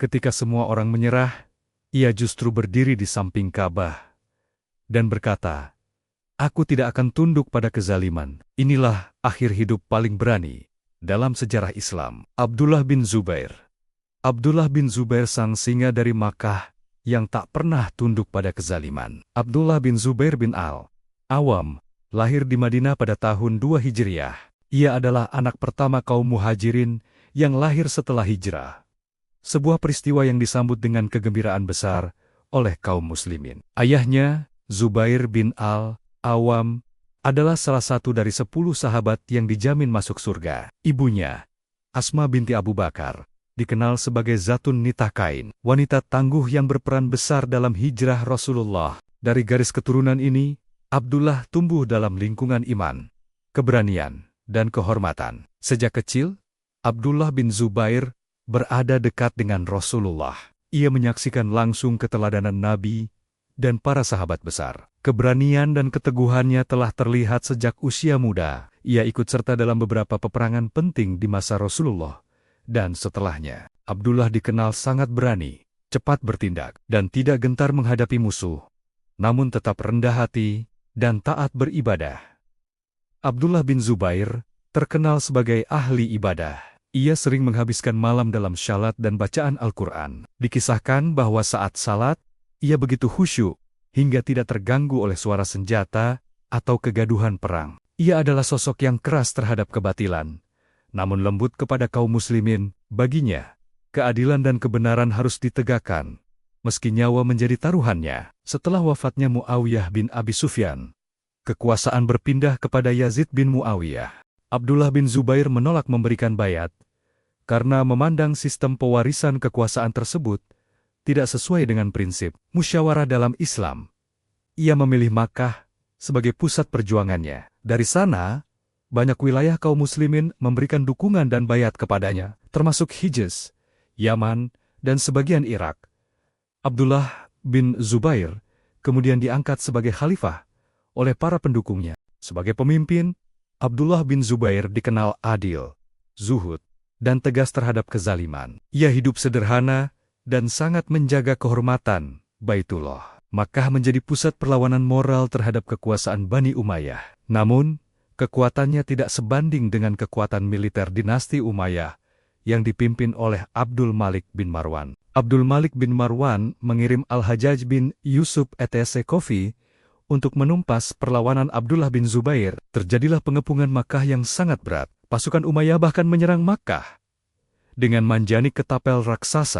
Ketika semua orang menyerah, ia justru berdiri di samping Ka'bah dan berkata, "Aku tidak akan tunduk pada kezaliman." Inilah akhir hidup paling berani dalam sejarah Islam. Abdullah bin Zubair. Abdullah bin Zubair sang singa dari Makkah yang tak pernah tunduk pada kezaliman. Abdullah bin Zubair bin Al-Awam lahir di Madinah pada tahun 2 Hijriah. Ia adalah anak pertama kaum muhajirin yang lahir setelah hijrah. Sebuah peristiwa yang disambut dengan kegembiraan besar oleh kaum muslimin. Ayahnya, Zubair bin Al-Awam, adalah salah satu dari 10 sahabat yang dijamin masuk surga. Ibunya, Asma binti Abu Bakar, dikenal sebagai Zatun Nitaqain, wanita tangguh yang berperan besar dalam hijrah Rasulullah. Dari garis keturunan ini, Abdullah tumbuh dalam lingkungan iman, keberanian, dan kehormatan. Sejak kecil, Abdullah bin Zubair berada dekat dengan Rasulullah. Ia menyaksikan langsung keteladanan Nabi dan para sahabat besar. Keberanian dan keteguhannya telah terlihat sejak usia muda. Ia ikut serta dalam beberapa peperangan penting di masa Rasulullah dan setelahnya. Abdullah dikenal sangat berani, cepat bertindak, dan tidak gentar menghadapi musuh, namun tetap rendah hati dan taat beribadah. Abdullah bin Zubair terkenal sebagai ahli ibadah. Ia sering menghabiskan malam dalam syalat dan bacaan Al-Quran. Dikisahkan bahwa saat salat, ia begitu khusyuk hingga tidak terganggu oleh suara senjata atau kegaduhan perang. Ia adalah sosok yang keras terhadap kebatilan, namun lembut kepada kaum muslimin. Baginya, keadilan dan kebenaran harus ditegakkan, meski nyawa menjadi taruhannya. Setelah wafatnya Muawiyah bin Abi Sufyan, kekuasaan berpindah kepada Yazid bin Muawiyah. Abdullah bin Zubair menolak memberikan bayat karena memandang sistem pewarisan kekuasaan tersebut tidak sesuai dengan prinsip musyawarah dalam Islam. Ia memilih Makkah sebagai pusat perjuangannya. Dari sana, banyak wilayah kaum muslimin memberikan dukungan dan bayat kepadanya, termasuk Hijaz, Yaman, dan sebagian Irak. Abdullah bin Zubair kemudian diangkat sebagai khalifah oleh para pendukungnya. Sebagai pemimpin, Abdullah bin Zubair dikenal adil, zuhud, dan tegas terhadap kezaliman. Ia hidup sederhana dan sangat menjaga kehormatan Baitullah. Makkah menjadi pusat perlawanan moral terhadap kekuasaan Bani Umayyah. Namun, kekuatannya tidak sebanding dengan kekuatan militer dinasti Umayyah yang dipimpin oleh Abdul Malik bin Marwan. Abdul Malik bin Marwan mengirim Al-Hajjaj bin Yusuf At-Taqafi untuk menumpas perlawanan Abdullah bin Zubair. Terjadilah pengepungan Makkah yang sangat berat. Pasukan Umayyah bahkan menyerang Makkah dengan manjani ketapel raksasa.